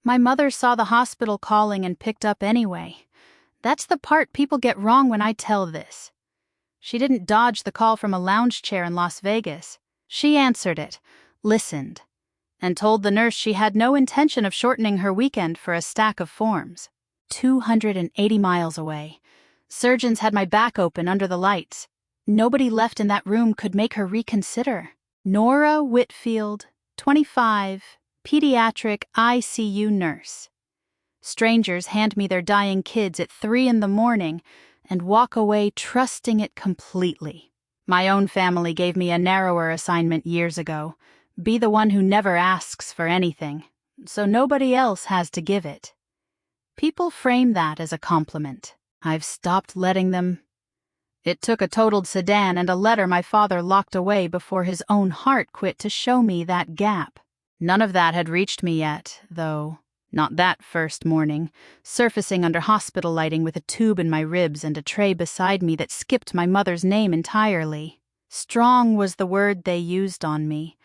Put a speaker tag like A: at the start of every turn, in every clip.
A: My mother saw the hospital calling and picked up anyway. That's the part people get wrong when I tell this. She didn't dodge the call from a lounge chair in Las Vegas. She answered it, listened, and told the nurse she had no intention of shortening her weekend for a stack of forms. 280 miles away. Surgeons had my back open under the lights. Nobody left in that room could make her reconsider. Nora Whitfield, 25, pediatric ICU nurse. Strangers hand me their dying kids at 3 a.m. and walk away trusting it completely. My own family gave me a narrower assignment years ago. Be the one who never asks for anything, so nobody else has to give it. People frame that as a compliment. I've stopped letting them. It took a totaled sedan and a letter my father locked away before his own heart quit to show me that gap. None of that had reached me yet, though. Not that first morning, surfacing under hospital lighting with a tube in my ribs and a tray beside me that skipped my mother's name entirely. Strong was the word they used on me.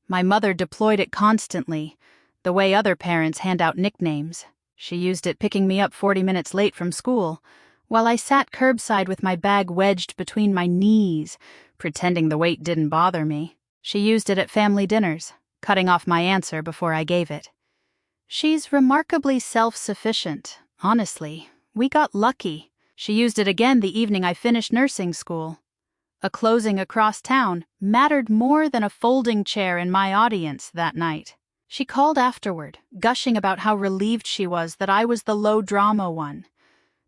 A: My mother deployed it constantly, the way other parents hand out nicknames. She used it picking me up 40 minutes late from school, while I sat curbside with my bag wedged between my knees, pretending the weight didn't bother me. She used it at family dinners, cutting off my answer before I gave it. She's remarkably self-sufficient, honestly. We got lucky. She used it again the evening I finished nursing school. A closing across town mattered more than a folding chair in my audience that night. She called afterward, gushing about how relieved she was that I was the low-drama one,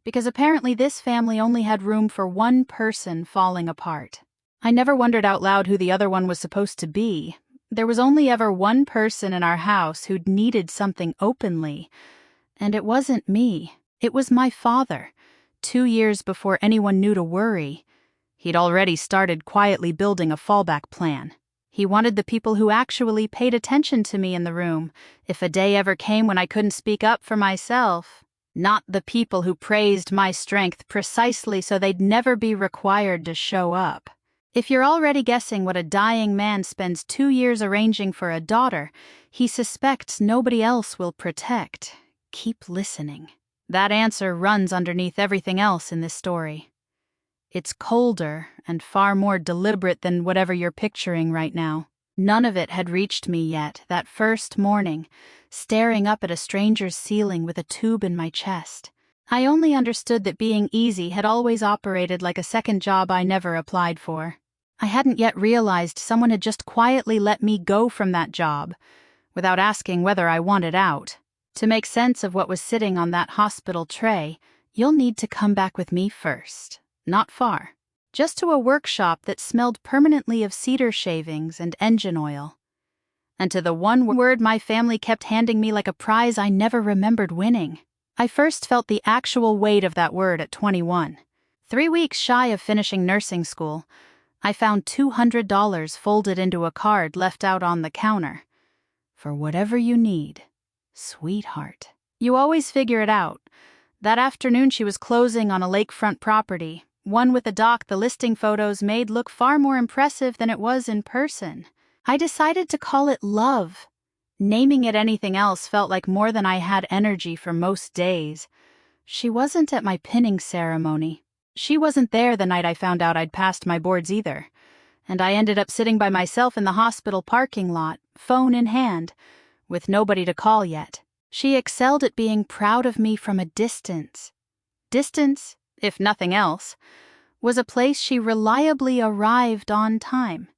A: because apparently this family only had room for one person falling apart. I never wondered out loud who the other one was supposed to be. There was only ever one person in our house who'd needed something openly, and it wasn't me. It was my father. 2 years before anyone knew to worry, he'd already started quietly building a fallback plan. He wanted the people who actually paid attention to me in the room, if a day ever came when I couldn't speak up for myself. Not the people who praised my strength precisely so they'd never be required to show up. If you're already guessing what a dying man spends 2 years arranging for a daughter, he suspects nobody else will protect. Keep listening. That answer runs underneath everything else in this story. It's colder and far more deliberate than whatever you're picturing right now. None of it had reached me yet that first morning, staring up at a stranger's ceiling with a tube in my chest. I only understood that being easy had always operated like a second job I never applied for. I hadn't yet realized someone had just quietly let me go from that job, without asking whether I wanted out. To make sense of what was sitting on that hospital tray, you'll need to come back with me first. Not far. Just to a workshop that smelled permanently of cedar shavings and engine oil. And to the one word my family kept handing me like a prize I never remembered winning. I first felt the actual weight of that word at 21. 3 weeks shy of finishing nursing school, I found $200 folded into a card left out on the counter. For whatever you need, sweetheart. You always figure it out. That afternoon she was closing on a lakefront property, one with a dock the listing photos made look far more impressive than it was in person. I decided to call it love. Naming it anything else felt like more than I had energy for most days. She wasn't at my pinning ceremony. She wasn't there the night I found out I'd passed my boards either. And I ended up sitting by myself in the hospital parking lot, phone in hand, with nobody to call yet. She excelled at being proud of me from a distance. Distance, if nothing else, was a place she reliably arrived on time.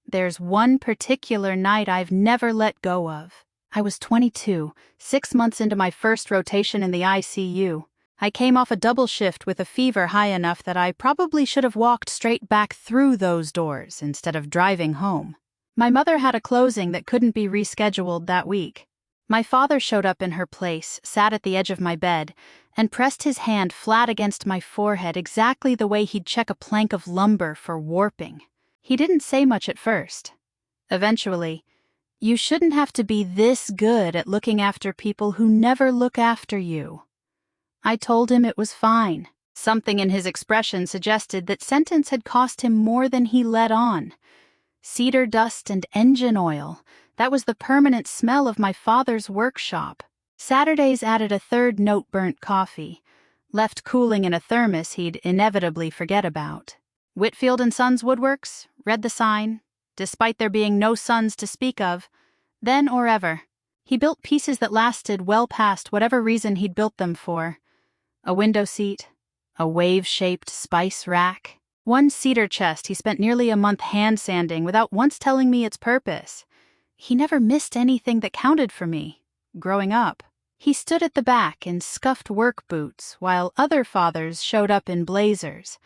A: There's one particular night I've never let go of. I was 22, 6 months into my first rotation in the ICU. I came off a double shift with a fever high enough that I probably should have walked straight back through those doors instead of driving home. My mother had a closing that couldn't be rescheduled that week. My father showed up in her place, sat at the edge of my bed, and pressed his hand flat against my forehead exactly the way he'd check a plank of lumber for warping. He didn't say much at first. Eventually, "You shouldn't have to be this good at looking after people who never look after you." I told him it was fine. Something in his expression suggested that sentence had cost him more than he let on. Cedar dust and engine oil, that was the permanent smell of my father's workshop. Saturdays added a third note: burnt coffee, left cooling in a thermos he'd inevitably forget about. Whitfield and Sons Woodworks, read the sign, despite there being no sons to speak of, then or ever. He built pieces that lasted well past whatever reason he'd built them for. A window seat, a wave-shaped spice rack, one cedar chest he spent nearly a month hand-sanding without once telling me its purpose. He never missed anything that counted for me, growing up. He stood at the back in scuffed work boots while other fathers showed up in blazers,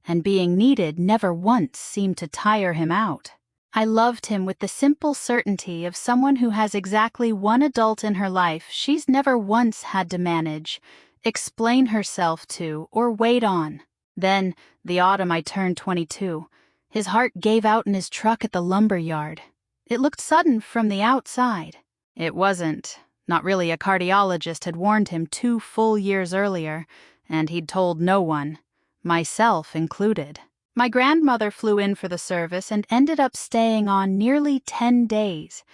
A: and being needed never once seemed to tire him out. I loved him with the simple certainty of someone who has exactly one adult in her life she's never once had to manage, explain herself to, or wait on. Then, the autumn I turned 22, his heart gave out in his truck at the lumber yard. It looked sudden from the outside. It wasn't. Not really. A cardiologist had warned him 2 full years earlier, and he'd told no one, myself included. My grandmother flew in for the service and ended up staying on nearly 10 days.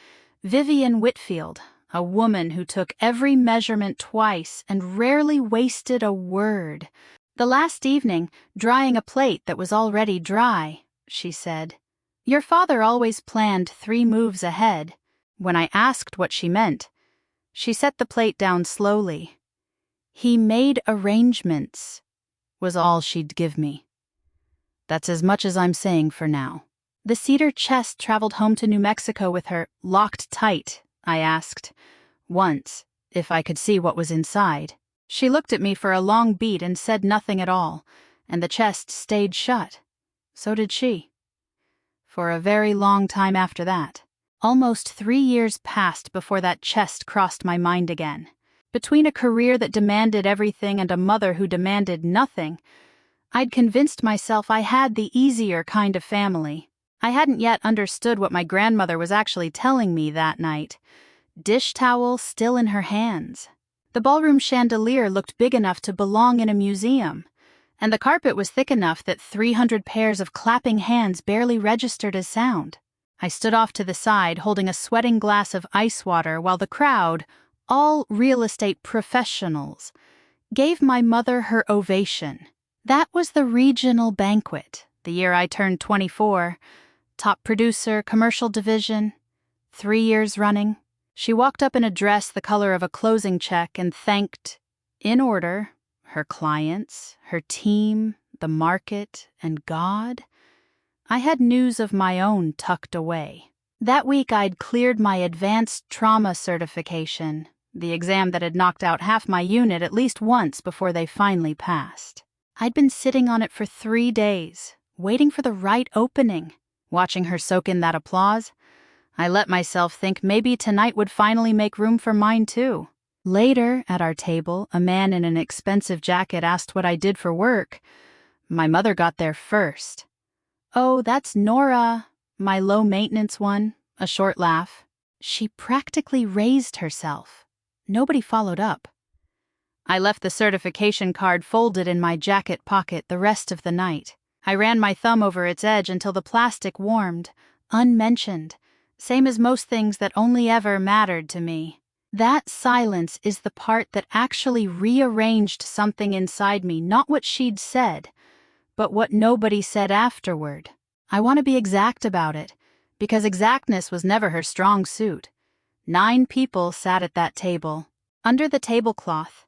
A: Vivian Whitfield, a woman who took every measurement twice and rarely wasted a word. The last evening, drying a plate that was already dry, she said, "Your father always planned 3 moves ahead." When I asked what she meant, she set the plate down slowly. "He made arrangements," was all she'd give me. That's as much as I'm saying for now. The cedar chest traveled home to New Mexico with her, locked tight, I asked, once, if I could see what was inside. She looked at me for a long beat and said nothing at all, and the chest stayed shut. So did she. For a very long time after that. Almost 3 years passed before that chest crossed my mind again. Between a career that demanded everything and a mother who demanded nothing, I'd convinced myself I had the easier kind of family. I hadn't yet understood what my grandmother was actually telling me that night. Dish towel still in her hands. The ballroom chandelier looked big enough to belong in a museum, and the carpet was thick enough that 300 pairs of clapping hands barely registered as sound. I stood off to the side, holding a sweating glass of ice water while the crowd, all real estate professionals, gave my mother her ovation. That was the regional banquet, the year I turned 24, top producer, commercial division, 3 years running. She walked up in a dress the color of a closing check and thanked, in order, her clients, her team, the market, and God. I had news of my own tucked away. That week I'd cleared my advanced trauma certification, the exam that had knocked out half my unit at least once before they finally passed. I'd been sitting on it for 3 days, waiting for the right opening, watching her soak in that applause. I let myself think maybe tonight would finally make room for mine too. Later, at our table, a man in an expensive jacket asked what I did for work. My mother got there first. "Oh, that's Nora, my low-maintenance one," a short laugh. She practically raised herself. Nobody followed up. I left the certification card folded in my jacket pocket the rest of the night. I ran my thumb over its edge until the plastic warmed, unmentioned, same as most things that only ever mattered to me. That silence is the part that actually rearranged something inside me, not what she'd said, but what nobody said afterward. I want to be exact about it, because exactness was never her strong suit. 9 people sat at that table. Under the tablecloth,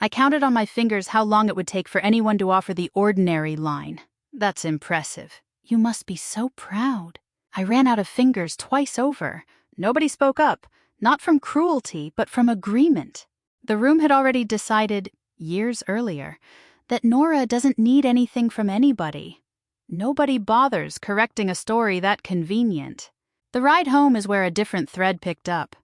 A: I counted on my fingers how long it would take for anyone to offer the ordinary line. "That's impressive. You must be so proud." I ran out of fingers twice over. Nobody spoke up, not from cruelty, but from agreement. The room had already decided, years earlier, that Nora doesn't need anything from anybody. Nobody bothers correcting a story that convenient. The ride home is where a different thread picked up,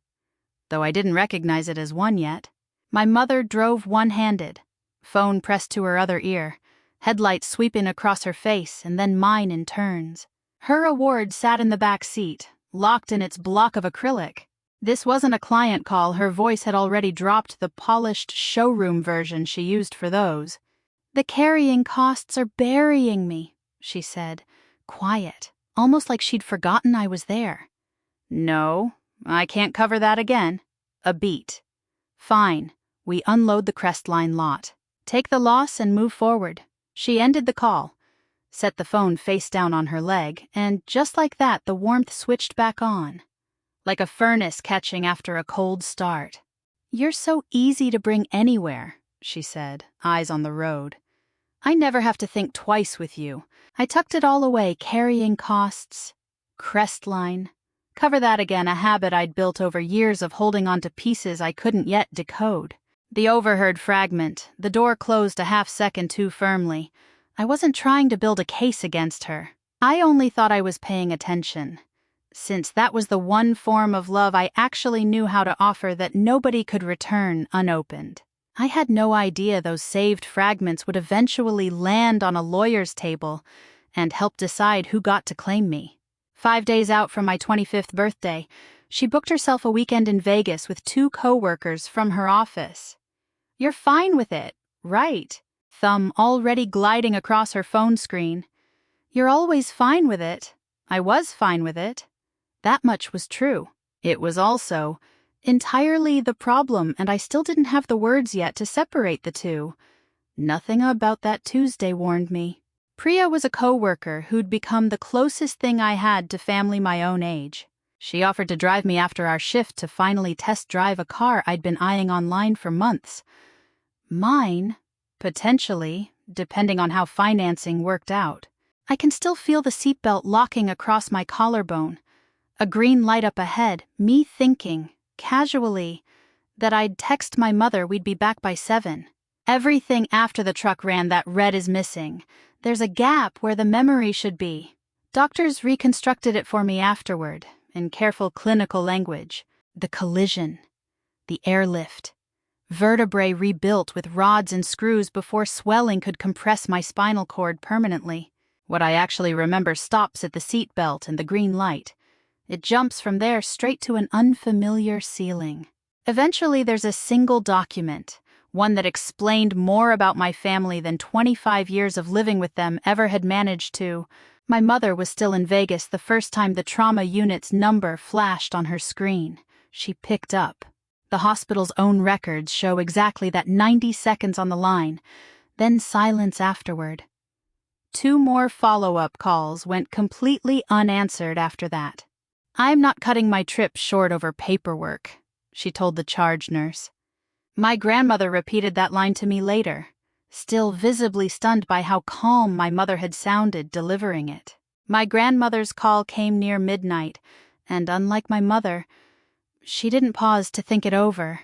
A: though I didn't recognize it as one yet. My mother drove one-handed, phone pressed to her other ear, headlights sweeping across her face and then mine in turns. Her award sat in the back seat, locked in its block of acrylic. This wasn't a client call. Her voice had already dropped the polished showroom version she used for those. "The carrying costs are burying me," she said, quiet, almost like she'd forgotten I was there. "No, I can't cover that again." A beat. Fine. We unload the Crestline lot. Take the loss and move forward. She ended the call, set the phone face down on her leg, and just like that, the warmth switched back on. Like a furnace catching after a cold start. You're so easy to bring anywhere, she said, eyes on the road. I never have to think twice with you. I tucked it all away, carrying costs. Crestline. Cover that again, a habit I'd built over years of holding on to pieces I couldn't yet decode. The overheard fragment, the door closed a half-second too firmly. I wasn't trying to build a case against her. I only thought I was paying attention. Since that was the one form of love I actually knew how to offer that nobody could return unopened. I had no idea those saved fragments would eventually land on a lawyer's table and help decide who got to claim me. 5 days out from my 25th birthday, she booked herself a weekend in Vegas with 2 co-workers from her office. You're fine with it, right? Thumb already gliding across her phone screen. You're always fine with it. I was fine with it. That much was true. It was also entirely the problem, and I still didn't have the words yet to separate the two. Nothing about that Tuesday warned me. Priya was a co-worker who'd become the closest thing I had to family my own age. She offered to drive me after our shift to finally test drive a car I'd been eyeing online for months. Mine, potentially, depending on how financing worked out. I can still feel the seatbelt locking across my collarbone. A green light up ahead, me thinking, casually, that I'd text my mother we'd be back by 7. Everything after the truck ran that red is missing. There's a gap where the memory should be. Doctors reconstructed it for me afterward, in careful clinical language. The collision. The airlift. Vertebrae rebuilt with rods and screws before swelling could compress my spinal cord permanently. What I actually remember stops at the seat belt and the green light. It jumps from there straight to an unfamiliar ceiling. Eventually there's a single document, one that explained more about my family than 25 years of living with them ever had managed to. My mother was still in Vegas the first time the trauma unit's number flashed on her screen. She picked up. The hospital's own records show exactly that 90 seconds on the line, then silence afterward. 2 more follow-up calls went completely unanswered after that. I'm not cutting my trip short over paperwork, she told the charge nurse. My grandmother repeated that line to me later, still visibly stunned by how calm my mother had sounded delivering it. My grandmother's call came near midnight, and unlike my mother, she didn't pause to think it over.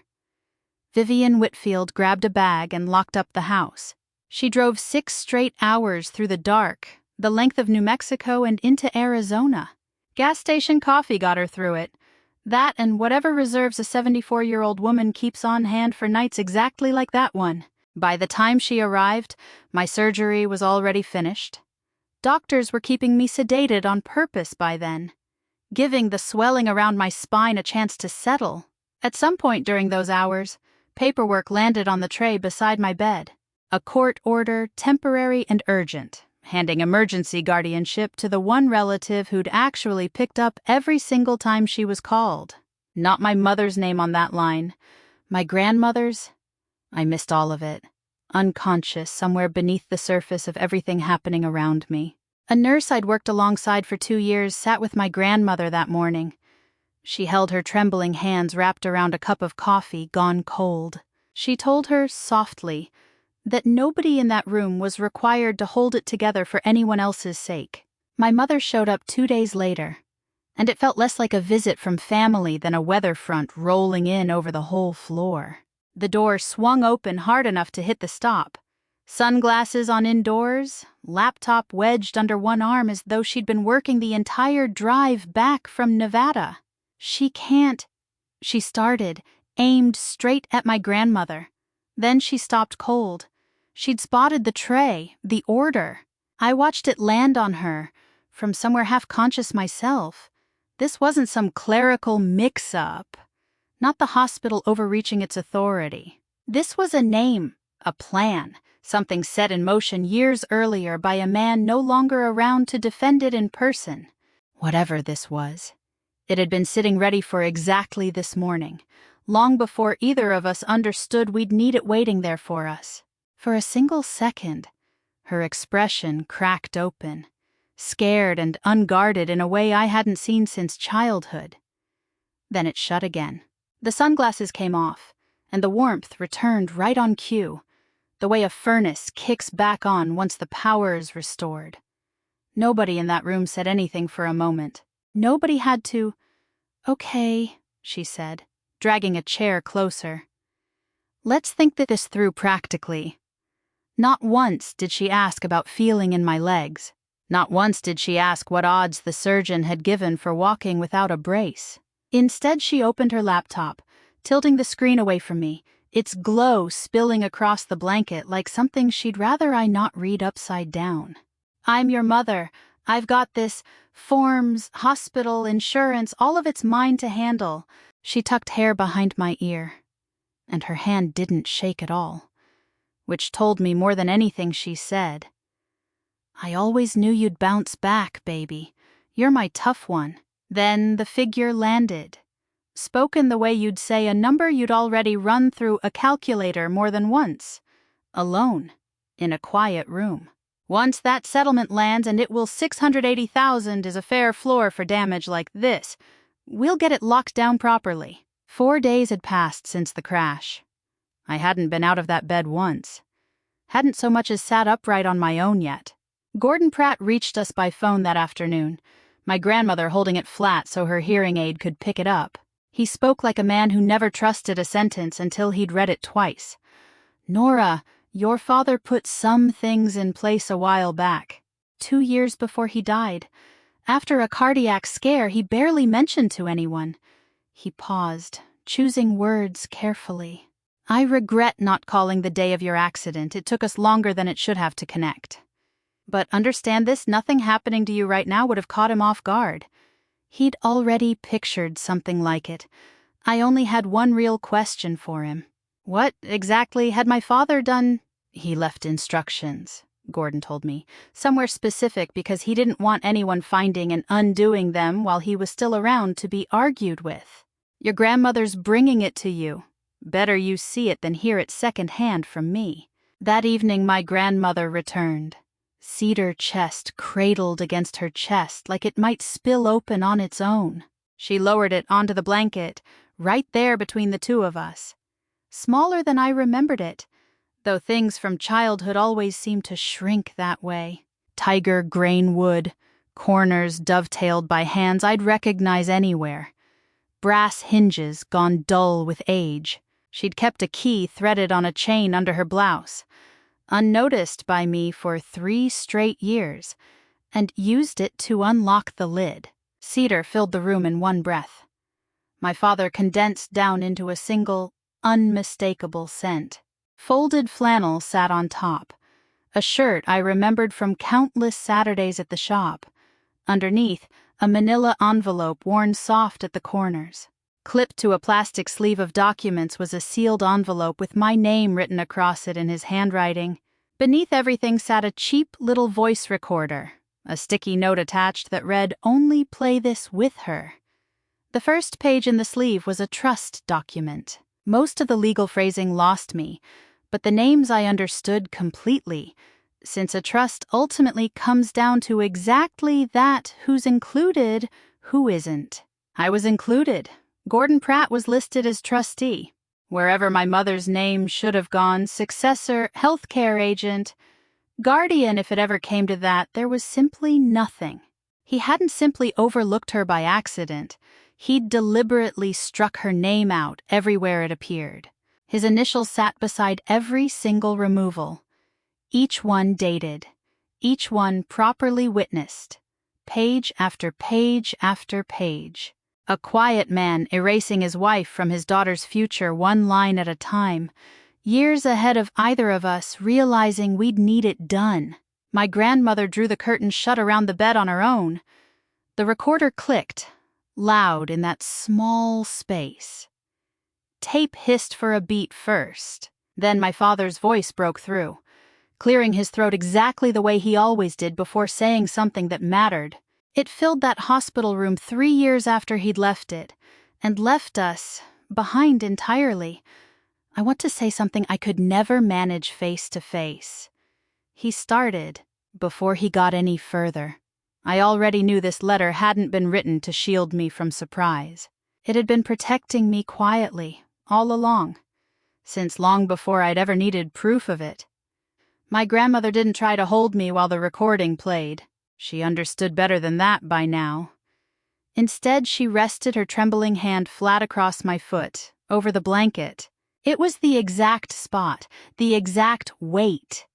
A: Vivian Whitfield grabbed a bag and locked up the house. She drove 6 straight hours through the dark, the length of New Mexico and into Arizona. Gas station coffee got her through it. That and whatever reserves a 74-year-old woman keeps on hand for nights exactly like that one. By the time she arrived, my surgery was already finished. Doctors were keeping me sedated on purpose by then, giving the swelling around my spine a chance to settle. At some point during those hours, paperwork landed on the tray beside my bed. A court order, temporary and urgent, handing emergency guardianship to the one relative who'd actually picked up every single time she was called. Not my mother's name on that line. My grandmother's? I missed all of it, unconscious somewhere beneath the surface of everything happening around me. A nurse I'd worked alongside for 2 years sat with my grandmother that morning. She held her trembling hands wrapped around a cup of coffee gone cold. She told her softly that nobody in that room was required to hold it together for anyone else's sake. My mother showed up 2 days later, and it felt less like a visit from family than a weather front rolling in over the whole floor. The door swung open hard enough to hit the stop. Sunglasses on indoors, laptop wedged under one arm as though she'd been working the entire drive back from Nevada. She can't, she started, aimed straight at my grandmother. Then she stopped cold. She'd spotted the tray, the order. I watched it land on her, from somewhere half-conscious myself. This wasn't some clerical mix-up, not the hospital overreaching its authority. This was a name, a plan, something set in motion years earlier by a man no longer around to defend it in person. Whatever this was, it had been sitting ready for exactly this morning, long before either of us understood we'd need it waiting there for us. For a single second, her expression cracked open, scared and unguarded in a way I hadn't seen since childhood. Then it shut again. The sunglasses came off, and the warmth returned right on cue, the way a furnace kicks back on once the power is restored. Nobody in that room said anything for a moment. Nobody had to. "Okay," she said, dragging a chair closer. "Let's think this through practically." Not once did she ask about feeling in my legs. Not once did she ask what odds the surgeon had given for walking without a brace. Instead, she opened her laptop, tilting the screen away from me, its glow spilling across the blanket like something she'd rather I not read upside down. "I'm your mother. I've got this. Forms, hospital, insurance, all of it's mine to handle." She tucked hair behind my ear, and her hand didn't shake at all, which told me more than anything she said. "I always knew you'd bounce back, baby. You're my tough one." Then the figure landed, spoken the way you'd say a number you'd already run through a calculator more than once, alone, in a quiet room. "Once that settlement lands, and it will 680,000 is a fair floor for damage like this, we'll get it locked down properly." 4 days had passed since the crash. I hadn't been out of that bed once. Hadn't so much as sat upright on my own yet. Gordon Pratt reached us by phone that afternoon, my grandmother holding it flat so her hearing aid could pick it up. He spoke like a man who never trusted a sentence until he'd read it twice. "Nora, your father put some things in place a while back. 2 years before he died. After a cardiac scare he barely mentioned to anyone." He paused, choosing words carefully. "I regret not calling the day of your accident. It took us longer than it should have to connect. But understand this, nothing happening to you right now would have caught him off guard." He'd already pictured something like it. I only had one real question for him. "What exactly had my father done?" "He left instructions," Gordon told me, "somewhere specific because he didn't want anyone finding and undoing them while he was still around to be argued with. Your grandmother's bringing it to you. Better you see it than hear it secondhand from me." That evening my grandmother returned. Cedar chest cradled against her chest like it might spill open on its own. She lowered it onto the blanket, right there between the two of us. Smaller than I remembered it, though things from childhood always seemed to shrink that way. Tiger grain wood, corners dovetailed by hands I'd recognize anywhere. Brass hinges gone dull with age. She'd kept a key threaded on a chain under her blouse, unnoticed by me for 3 straight years, and used it to unlock the lid. Cedar filled the room in one breath. My father condensed down into a single, unmistakable scent. Folded flannel sat on top, a shirt I remembered from countless Saturdays at the shop. Underneath, a manila envelope worn soft at the corners. Clipped to a plastic sleeve of documents was a sealed envelope with my name written across it in his handwriting. Beneath everything sat a cheap little voice recorder, a sticky note attached that read, "Only play this with her." The first page in the sleeve was a trust document. Most of the legal phrasing lost me, but the names I understood completely, since a trust ultimately comes down to exactly that: who's included, who isn't. I was included. Gordon Pratt was listed as trustee. Wherever my mother's name should have gone, successor, healthcare agent, guardian if it ever came to that, there was simply nothing. He hadn't simply overlooked her by accident. He'd deliberately struck her name out everywhere it appeared. His initials sat beside every single removal. Each one dated. Each one properly witnessed. Page after page after page. A quiet man erasing his wife from his daughter's future one line at a time, years ahead of either of us, realizing we'd need it done. My grandmother drew the curtains shut around the bed on her own. The recorder clicked, loud in that small space. Tape hissed for a beat first. Then my father's voice broke through, clearing his throat exactly the way he always did before saying something that mattered. It filled that hospital room 3 years after he'd left it, and left us, behind entirely. I want to say something I could never manage face to face. He started before he got any further. I already knew this letter hadn't been written to shield me from surprise. It had been protecting me quietly, all along, since long before I'd ever needed proof of it. My grandmother didn't try to hold me while the recording played. She understood better than that by now. Instead, she rested her trembling hand flat across my foot, over the blanket. It was the exact spot, the exact weight.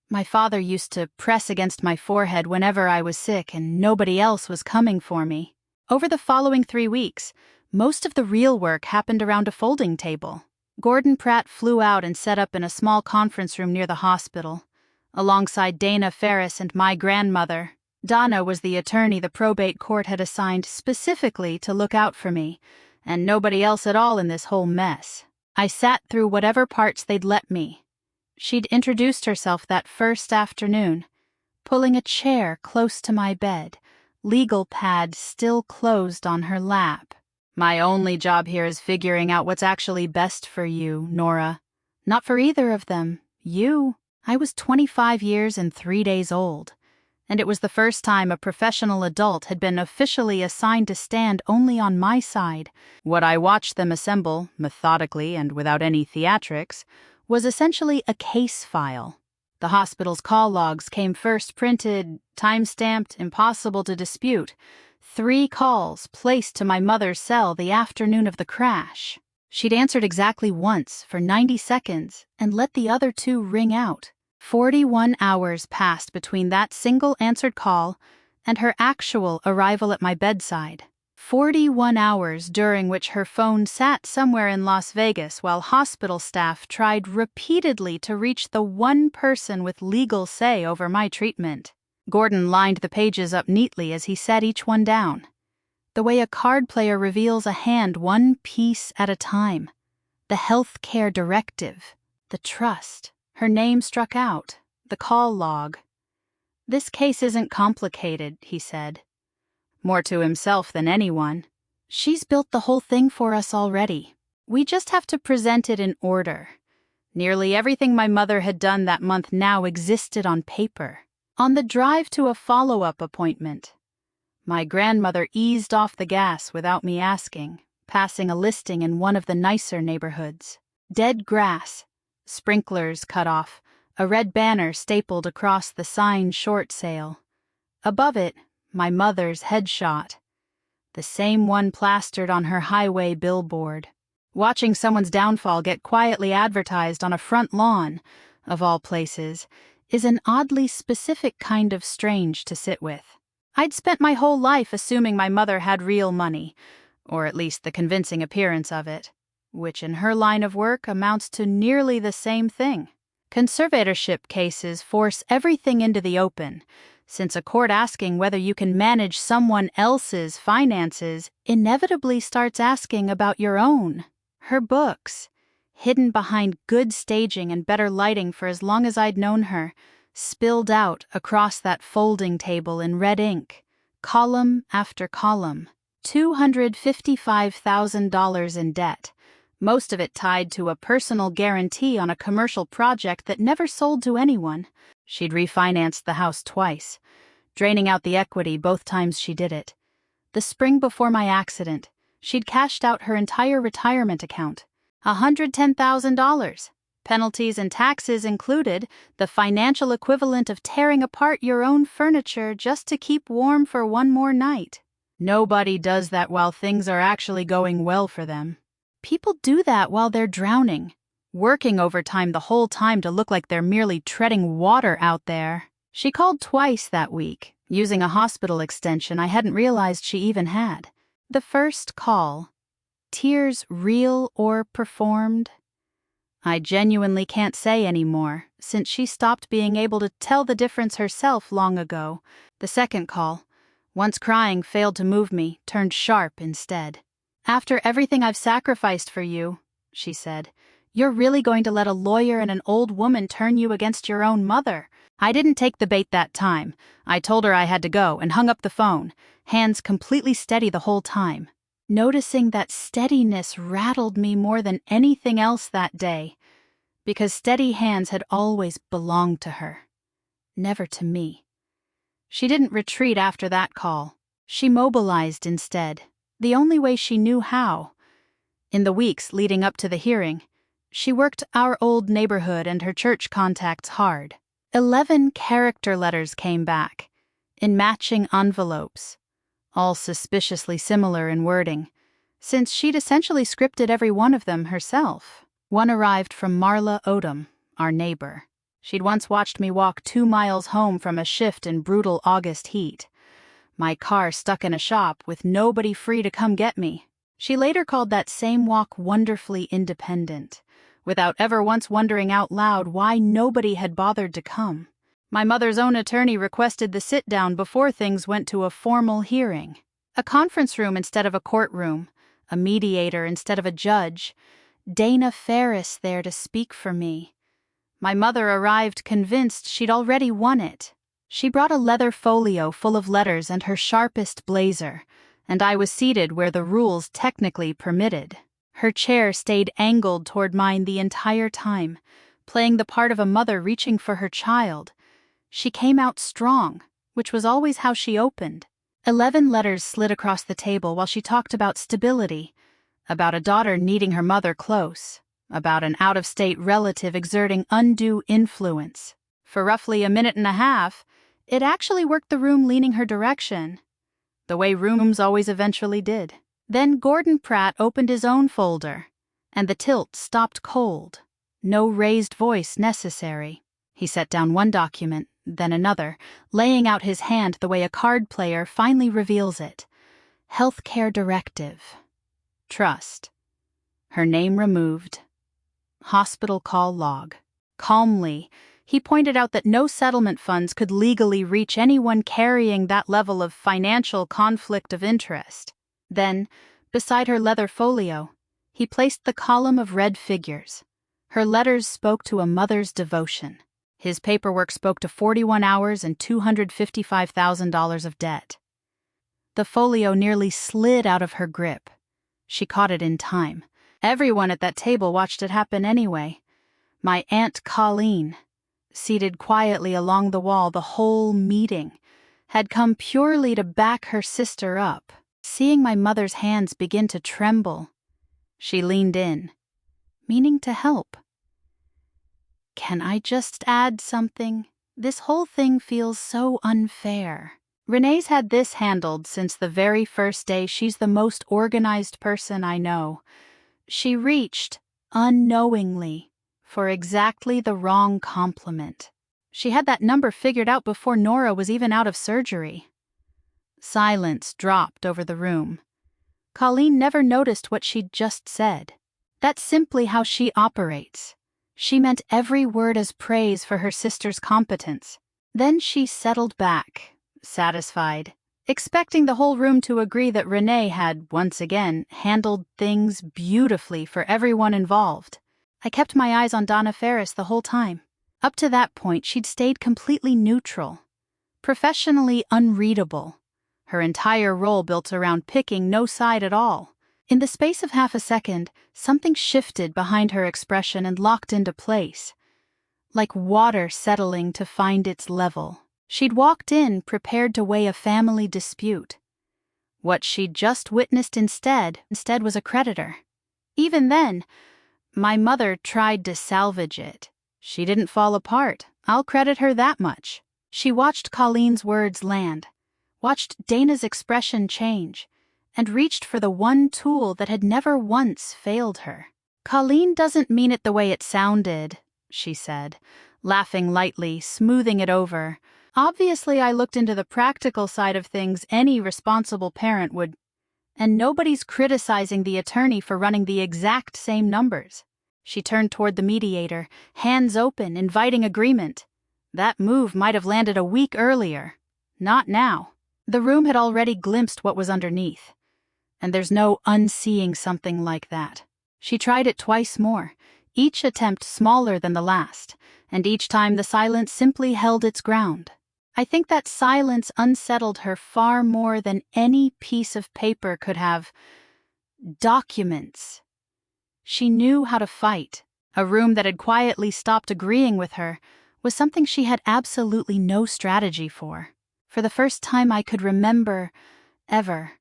A: My father used to press against my forehead whenever I was sick and nobody else was coming for me. Over the following 3 weeks, most of the real work happened around a folding table. Gordon Pratt flew out and set up in a small conference room near the hospital, alongside Dana Ferris and my grandmother. Donna was the attorney the probate court had assigned specifically to look out for me, and nobody else at all in this whole mess. I sat through whatever parts they'd let me. She'd introduced herself that first afternoon, pulling a chair close to my bed, legal pad still closed on her lap. My only job here is figuring out what's actually best for you, Nora. Not for either of them. You. I was 25 years and 3 days old, and it was the first time a professional adult had been officially assigned to stand only on my side. What I watched them assemble, methodically and without any theatrics, was essentially a case file. The hospital's call logs came first printed, time-stamped, impossible to dispute. 3 calls placed to my mother's cell the afternoon of the crash. She'd answered exactly once for 90 seconds and let the other 2 ring out. 41 hours passed between that single answered call and her actual arrival at my bedside. 41 hours during which her phone sat somewhere in Las Vegas while hospital staff tried repeatedly to reach the one person with legal say over my treatment. Gordon lined the pages up neatly as he set each one down, the way a card player reveals a hand one piece at a time. The healthcare directive, the trust. Her name struck out, the call log. "This case isn't complicated," he said. More to himself than anyone. "She's built the whole thing for us already. We just have to present it in order." Nearly everything my mother had done that month now existed on paper. On the drive to a follow-up appointment, my grandmother eased off the gas without me asking, passing a listing in one of the nicer neighborhoods. Dead grass, sprinklers cut off, a red banner stapled across the sign short sale. Above it, my mother's headshot, the same one plastered on her highway billboard. Watching someone's downfall get quietly advertised on a front lawn, of all places, is an oddly specific kind of strange to sit with. I'd spent my whole life assuming my mother had real money, or at least the convincing appearance of it, which in her line of work amounts to nearly the same thing. Conservatorship cases force everything into the open, since a court asking whether you can manage someone else's finances inevitably starts asking about your own. Her books, hidden behind good staging and better lighting for as long as I'd known her, spilled out across that folding table in red ink, column after column. $255,000 in debt, most of it tied to a personal guarantee on a commercial project that never sold to anyone. She'd refinanced the house twice, draining out the equity both times she did it. The spring before my accident, she'd cashed out her entire retirement account, $110,000. Penalties and taxes included, the financial equivalent of tearing apart your own furniture just to keep warm for one more night. Nobody does that while things are actually going well for them. People do that while they're drowning, working overtime the whole time to look like they're merely treading water out there. She called twice that week, using a hospital extension I hadn't realized she even had. The first call, tears real or performed? I genuinely can't say anymore, since she stopped being able to tell the difference herself long ago. The second call, once crying failed to move me, turned sharp instead. "After everything I've sacrificed for you," she said, "you're really going to let a lawyer and an old woman turn you against your own mother?" I didn't take the bait that time. I told her I had to go and hung up the phone, hands completely steady the whole time. Noticing that steadiness rattled me more than anything else that day, because steady hands had always belonged to her, never to me. She didn't retreat after that call. She mobilized instead, the only way she knew how. In the weeks leading up to the hearing, she worked our old neighborhood and her church contacts hard. 11 character letters came back, in matching envelopes, all suspiciously similar in wording, since she'd essentially scripted every one of them herself. One arrived from Marla Odom, our neighbor. She'd once watched me walk 2 miles home from a shift in brutal August heat, my car stuck in a shop with nobody free to come get me. She later called that same walk wonderfully independent, without ever once wondering out loud why nobody had bothered to come. My mother's own attorney requested the sit-down before things went to a formal hearing. A conference room instead of a courtroom, a mediator instead of a judge, Dana Ferris there to speak for me. My mother arrived convinced she'd already won it. She brought a leather folio full of letters and her sharpest blazer, and I was seated where the rules technically permitted. Her chair stayed angled toward mine the entire time, playing the part of a mother reaching for her child. She came out strong, which was always how she opened. 11 letters slid across the table while she talked about stability, about a daughter needing her mother close, about an out-of-state relative exerting undue influence. For roughly a minute and a half, it actually worked the room leaning her direction, the way rooms always eventually did. Then Gordon Pratt opened his own folder, and the tilt stopped cold. No raised voice necessary. He set down one document, then another, laying out his hand the way a card player finally reveals it. Healthcare Directive. Trust. Her name removed. Hospital call log. Calmly, he pointed out that no settlement funds could legally reach anyone carrying that level of financial conflict of interest. Then, beside her leather folio, he placed the column of red figures. Her letters spoke to a mother's devotion. His paperwork spoke to 41 hours and $255,000 of debt. The folio nearly slid out of her grip. She caught it in time. Everyone at that table watched it happen anyway. My Aunt Colleen, seated quietly along the wall the whole meeting, had come purely to back her sister up. Seeing my mother's hands begin to tremble, she leaned in, meaning to help. Can I just add something? This whole thing feels so unfair. Renee's had this handled since the very first day. She's the most organized person I know. She reached, unknowingly, for exactly the wrong compliment. She had that number figured out before Nora was even out of surgery. Silence dropped over the room. Colleen never noticed what she'd just said. That's simply how she operates. She meant every word as praise for her sister's competence. Then she settled back, satisfied, expecting the whole room to agree that Renee had, once again, handled things beautifully for everyone involved. I kept my eyes on Donna Ferris the whole time. Up to that point, she'd stayed completely neutral, professionally unreadable. Her entire role built around picking no side at all. In the space of half a second, something shifted behind her expression and locked into place, like water settling to find its level. She'd walked in prepared to weigh a family dispute. What she'd just witnessed instead was a creditor. Even then, my mother tried to salvage it. She didn't fall apart. I'll credit her that much. She watched Colleen's words land, watched Dana's expression change, and reached for the one tool that had never once failed her. Colleen doesn't mean it the way it sounded, she said, laughing lightly, smoothing it over. Obviously, I looked into the practical side of things any responsible parent would, and nobody's criticizing the attorney for running the exact same numbers. She turned toward the mediator, hands open, inviting agreement. That move might have landed a week earlier. Not now. The room had already glimpsed what was underneath, and there's no unseeing something like that. She tried it twice more, each attempt smaller than the last, and each time the silence simply held its ground. I think that silence unsettled her far more than any piece of paper could have. Documents. She knew how to fight. A room that had quietly stopped agreeing with her was something she had absolutely no strategy for. For the first time I could remember, ever.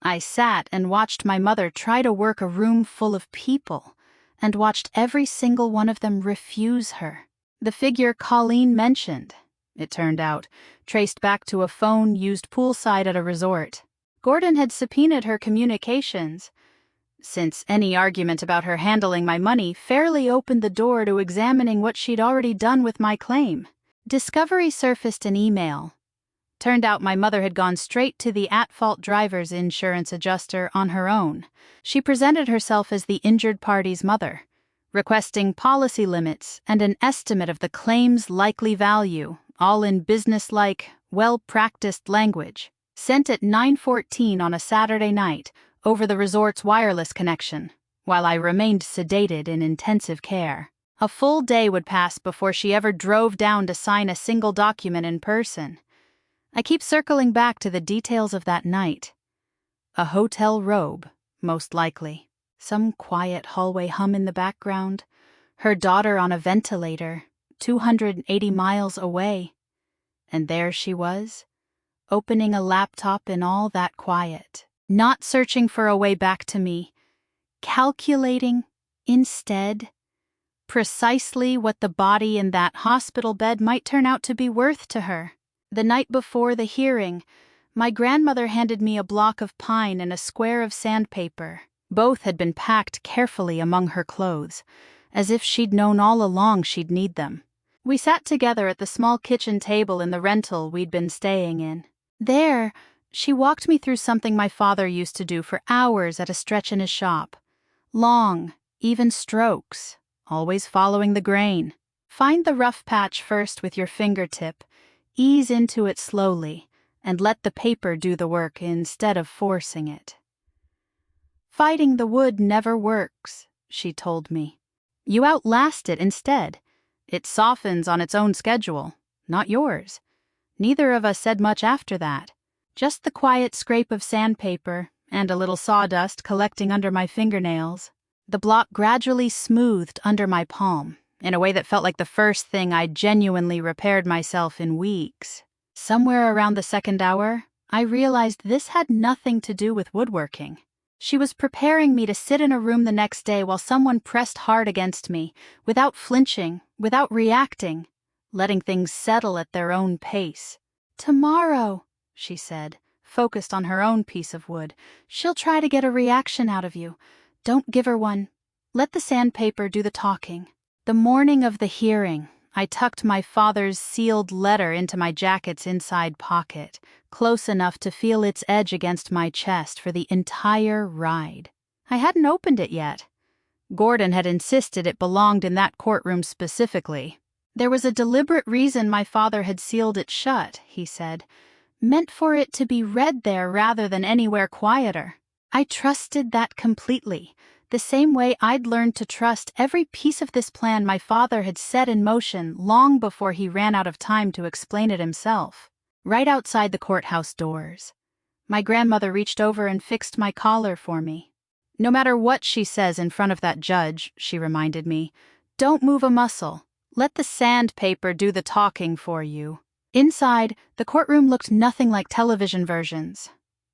A: I sat and watched my mother try to work a room full of people, and watched every single one of them refuse her. The figure Colleen mentioned, it turned out, traced back to a phone used poolside at a resort. Gordon had subpoenaed her communications, since any argument about her handling my money fairly opened the door to examining what she'd already done with my claim. Discovery surfaced an email. Turned out my mother had gone straight to the at-fault driver's insurance adjuster on her own. She presented herself as the injured party's mother, requesting policy limits and an estimate of the claim's likely value, all in businesslike, well-practiced language, sent at 9:14 on a Saturday night over the resort's wireless connection, while I remained sedated in intensive care. A full day would pass before she ever drove down to sign a single document in person. I keep circling back to the details of that night. A hotel robe, most likely. Some quiet hallway hum in the background. Her daughter on a ventilator, 280 miles away. And there she was, opening a laptop in all that quiet. Not searching for a way back to me. Calculating, instead, precisely what the body in that hospital bed might turn out to be worth to her. The night before the hearing, my grandmother handed me a block of pine and a square of sandpaper. Both had been packed carefully among her clothes, as if she'd known all along she'd need them. We sat together at the small kitchen table in the rental we'd been staying in. There, she walked me through something my father used to do for hours at a stretch in his shop. Long, even strokes, always following the grain. Find the rough patch first with your fingertip. Ease into it slowly, and let the paper do the work instead of forcing it. Fighting the wood never works, she told me. You outlast it instead. It softens on its own schedule, not yours. Neither of us said much after that. Just the quiet scrape of sandpaper and a little sawdust collecting under my fingernails. The block gradually smoothed under my palm, in a way that felt like the first thing I'd genuinely repaired myself in weeks. Somewhere around the second hour, I realized this had nothing to do with woodworking. She was preparing me to sit in a room the next day while someone pressed hard against me, without flinching, without reacting, letting things settle at their own pace. "Tomorrow," she said, focused on her own piece of wood, "she'll try to get a reaction out of you. Don't give her one. Let the sandpaper do the talking." The morning of the hearing, I tucked my father's sealed letter into my jacket's inside pocket, close enough to feel its edge against my chest for the entire ride. I hadn't opened it yet. Gordon had insisted it belonged in that courtroom specifically. There was a deliberate reason my father had sealed it shut, he said, meant for it to be read there rather than anywhere quieter. I trusted that completely, the same way I'd learned to trust every piece of this plan my father had set in motion long before he ran out of time to explain it himself. Right outside the courthouse doors, my grandmother reached over and fixed my collar for me. "No matter what she says in front of that judge," she reminded me, "don't move a muscle. Let the sandpaper do the talking for you." Inside, the courtroom looked nothing like television versions.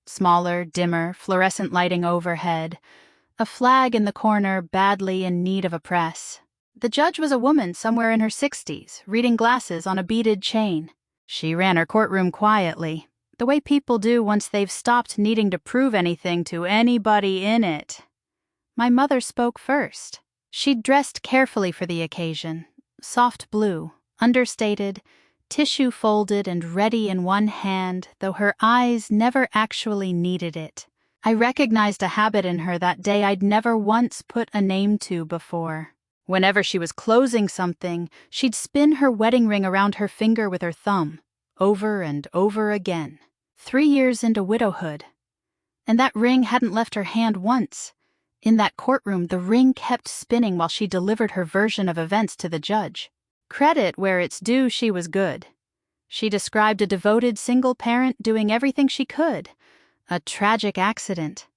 A: Smaller, dimmer, fluorescent lighting overhead. A flag in the corner badly in need of a press. The judge was a woman somewhere in her 60s, reading glasses on a beaded chain. She ran her courtroom quietly, the way people do once they've stopped needing to prove anything to anybody in it. My mother spoke first. She'd dressed carefully for the occasion. Soft blue, understated, tissue folded and ready in one hand, though her eyes never actually needed it. I recognized a habit in her that day I'd never once put a name to before. Whenever she was closing something, she'd spin her wedding ring around her finger with her thumb, over and over again. 3 years into widowhood. And that ring hadn't left her hand once. In that courtroom, the ring kept spinning while she delivered her version of events to the judge. Credit where it's due, she was good. She described a devoted single parent doing everything she could. A tragic accident.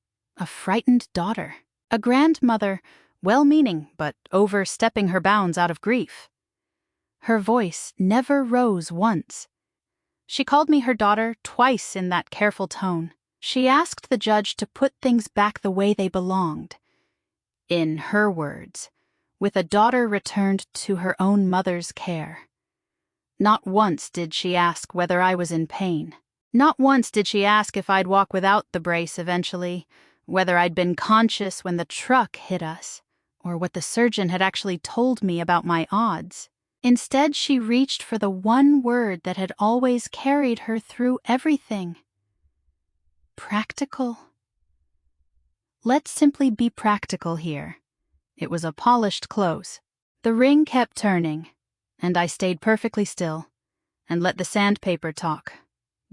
A: A frightened daughter. A grandmother, well-meaning but overstepping her bounds out of grief. Her voice never rose once. She called me her daughter twice in that careful tone. She asked the judge to put things back the way they belonged. In her words, with a daughter returned to her own mother's care. Not once did she ask whether I was in pain. Not once did she ask if I'd walk without the brace eventually, whether I'd been conscious when the truck hit us, or what the surgeon had actually told me about my odds. Instead, she reached for the one word that had always carried her through everything. Practical. Let's simply be practical here. It was a polished close. The ring kept turning, and I stayed perfectly still and let the sandpaper talk.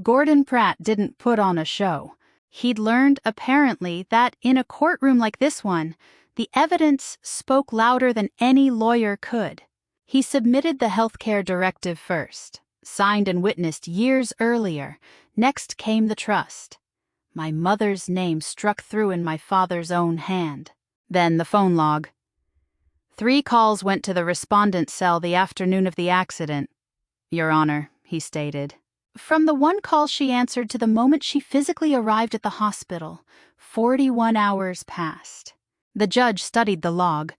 A: Gordon Pratt didn't put on a show. He'd learned, apparently, that in a courtroom like this one, the evidence spoke louder than any lawyer could. He submitted the healthcare directive first, signed and witnessed years earlier. Next came the trust. My mother's name struck through in my father's own hand. Then the phone log. 3 calls went to the respondent's cell the afternoon of the accident, Your Honor, he stated. From the one call she answered to the moment she physically arrived at the hospital, 41 hours passed. The judge studied the log,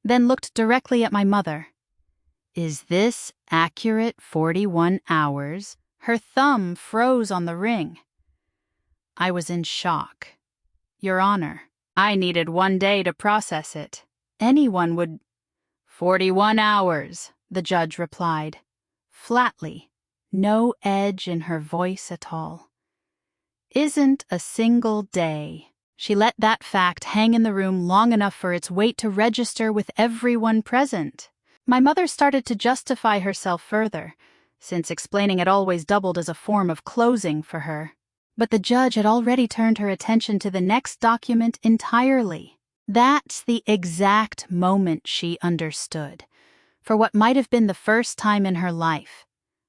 A: then looked directly at my mother. Is this accurate 41 hours? Her thumb froze on the ring. I was in shock. Your Honor, I needed 1 day to process it. Anyone would... 41 hours, the judge replied, flatly, no edge in her voice at all. Isn't a single day. She let that fact hang in the room long enough for its weight to register with everyone present. My mother started to justify herself further, since explaining had always doubled as a form of closing for her. But the judge had already turned her attention to the next document entirely. That's the exact moment she understood, for what might have been the first time in her life,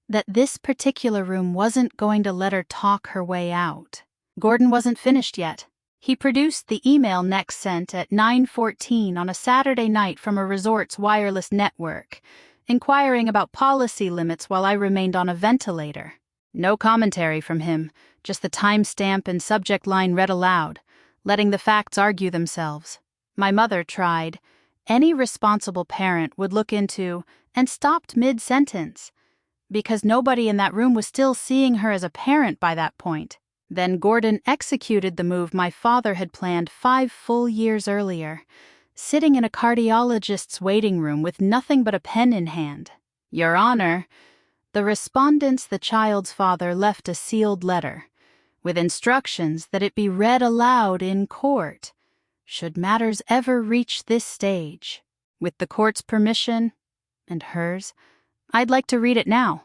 A: that this particular room wasn't going to let her talk her way out. Gordon wasn't finished yet. He produced the email Nex sent at 9:14 on a Saturday night from a resort's wireless network, inquiring about policy limits while I remained on a ventilator. No commentary from him, just the timestamp and subject line read aloud, letting the facts argue themselves. My mother tried. Any responsible parent would look into and stopped mid-sentence, because nobody in that room was still seeing her as a parent by that point. Then Gordon executed the move my father had planned 5 full years earlier, sitting in a cardiologist's waiting room with nothing but a pen in hand. Your Honor, the respondent's the child's father left a sealed letter, with instructions that it be read aloud in court, should matters ever reach this stage. With the court's permission, and hers, I'd like to read it now.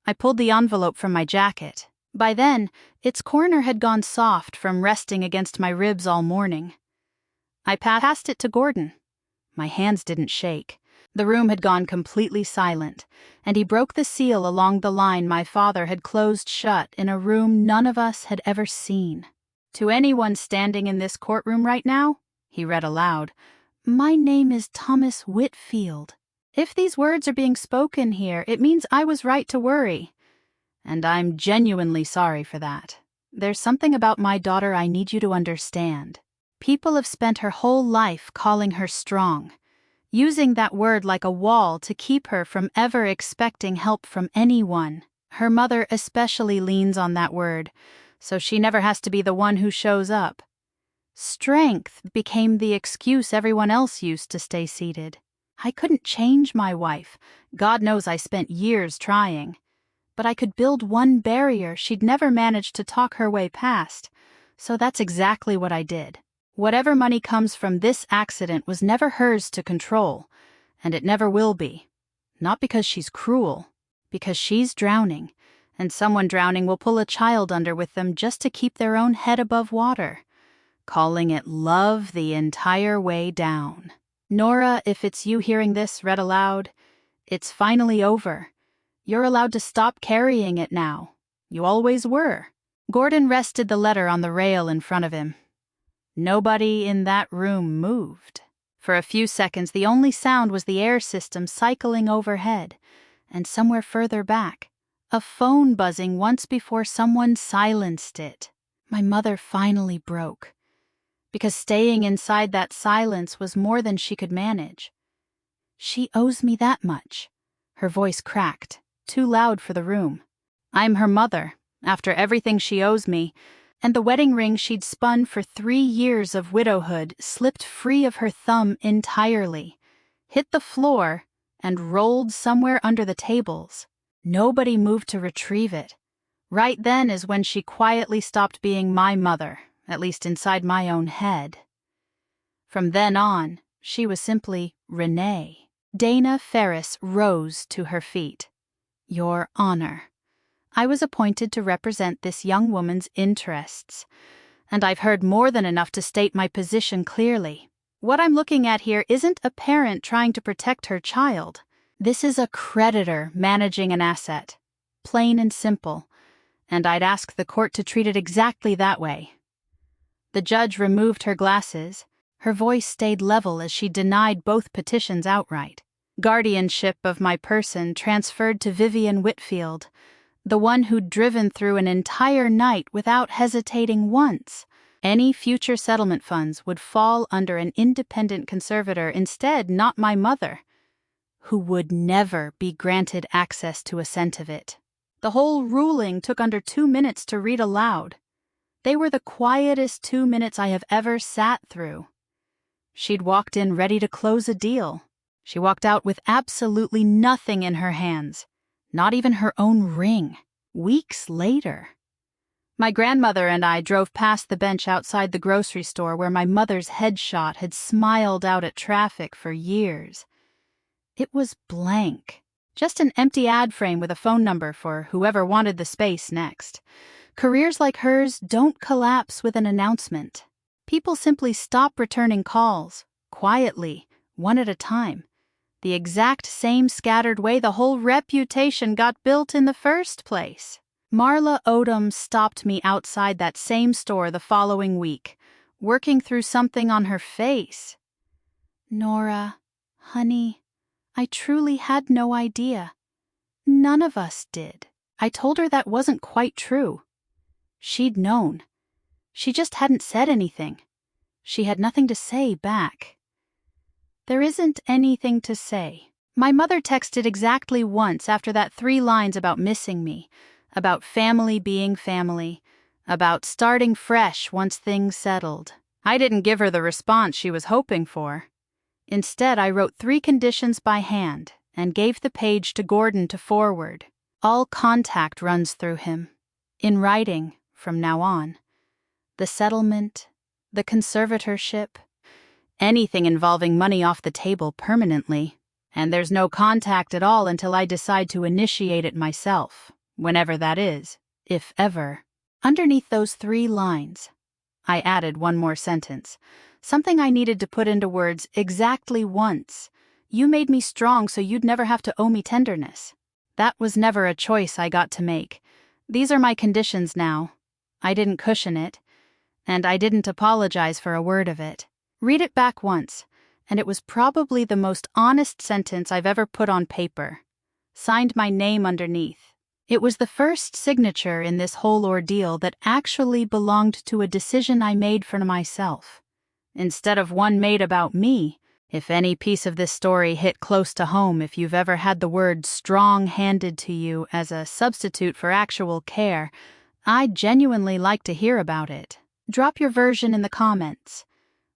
A: I pulled the envelope from my jacket. By then, its corner had gone soft from resting against my ribs all morning. I passed it to Gordon. My hands didn't shake. The room had gone completely silent, and he broke the seal along the line my father had closed shut in a room none of us had ever seen. To anyone standing in this courtroom right now, he read aloud, my name is Thomas Whitfield. If these words are being spoken here, it means I was right to worry. And I'm genuinely sorry for that. There's something about my daughter I need you to understand. People have spent her whole life calling her strong, using that word like a wall to keep her from ever expecting help from anyone. Her mother especially leans on that word, so she never has to be the one who shows up. Strength became the excuse everyone else used to stay seated. I couldn't change my wife. God knows I spent years trying. But I could build one barrier she'd never managed to talk her way past, so that's exactly what I did. Whatever money comes from this accident was never hers to control, and it never will be. Not because she's cruel, because she's drowning, and someone drowning will pull a child under with them just to keep their own head above water, calling it love the entire way down. Nora, if it's you hearing this read aloud, it's finally over. You're allowed to stop carrying it now. You always were. Gordon rested the letter on the rail in front of him. Nobody in that room moved. For a few seconds, the only sound was the air system cycling overhead, and somewhere further back, a phone buzzing once before someone silenced it. My mother finally broke, because staying inside that silence was more than she could manage. "She owes me that much." Her voice cracked, too loud for the room. "I'm her mother, after everything she owes me," and the wedding ring she'd spun for 3 years of widowhood slipped free of her thumb entirely, hit the floor, and rolled somewhere under the tables. Nobody moved to retrieve it. Right then is when she quietly stopped being my mother, at least inside my own head. From then on, she was simply Renee. Dana Ferris rose to her feet. "Your Honor, I was appointed to represent this young woman's interests, and I've heard more than enough to state my position clearly. What I'm looking at here isn't a parent trying to protect her child. This is a creditor managing an asset. Plain and simple, and I'd ask the court to treat it exactly that way." The judge removed her glasses. Her voice stayed level as she denied both petitions outright. "Guardianship of my person transferred to Vivian Whitfield, the one who'd driven through an entire night without hesitating once. Any future settlement funds would fall under an independent conservator instead, not my mother, who would never be granted access to a cent of it." The whole ruling took under 2 minutes to read aloud. They were the quietest 2 minutes I have ever sat through. She'd walked in ready to close a deal. She walked out with absolutely nothing in her hands. Not even her own ring. Weeks later. My grandmother and I drove past the bench outside the grocery store where my mother's headshot had smiled out at traffic for years. It was blank. Just an empty ad frame with a phone number for whoever wanted the space next. Careers like hers don't collapse with an announcement. People simply stop returning calls, quietly, one at a time. The exact same scattered way the whole reputation got built in the first place. Marla Odom stopped me outside that same store the following week, working through something on her face. "Nora, honey, I truly had no idea. None of us did." I told her that wasn't quite true. She'd known. She just hadn't said anything. She had nothing to say back. There isn't anything to say. My mother texted exactly once after that 3 lines about missing me, about family being family, about starting fresh once things settled. I didn't give her the response she was hoping for. Instead, I wrote 3 conditions by hand and gave the page to Gordon to forward. All contact runs through him. In writing, from now on. The settlement, the conservatorship, anything involving money off the table permanently, and there's no contact at all until I decide to initiate it myself, whenever that is, if ever. Underneath those 3 lines, I added one more sentence, something I needed to put into words exactly once. "You made me strong so you'd never have to owe me tenderness." That was never a choice I got to make. These are my conditions now. I didn't cushion it, and I didn't apologize for a word of it. Read it back once, and it was probably the most honest sentence I've ever put on paper. Signed my name underneath. It was the first signature in this whole ordeal that actually belonged to a decision I made for myself, instead of one made about me. If any piece of this story hit close to home, if you've ever had the word strong handed to you as a substitute for actual care, I'd genuinely like to hear about it. Drop your version in the comments.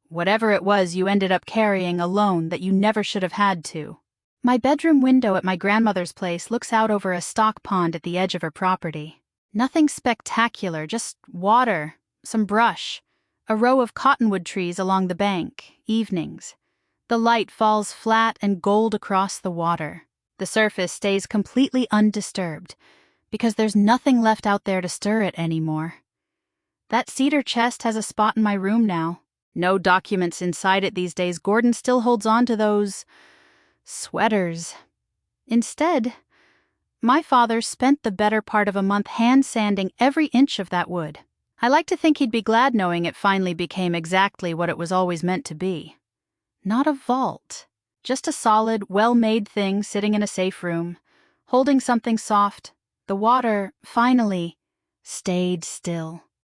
A: Whatever it was you ended up carrying alone that you never should have had to. My bedroom window at my grandmother's place looks out over a stock pond at the edge of her property. Nothing spectacular, just water, some brush, a row of cottonwood trees along the bank, evenings. The light falls flat and gold across the water. The surface stays completely undisturbed, because there's nothing left out there to stir it anymore. That cedar chest has a spot in my room now. No documents inside it these days. Gordon still holds on to those sweaters. Instead, my father spent the better part of a month hand-sanding every inch of that wood, I like to think he'd be glad knowing it finally became exactly what it was always meant to be. Not a vault. Just a solid, well-made thing sitting in a safe room, holding something soft. The water, finally, stayed still.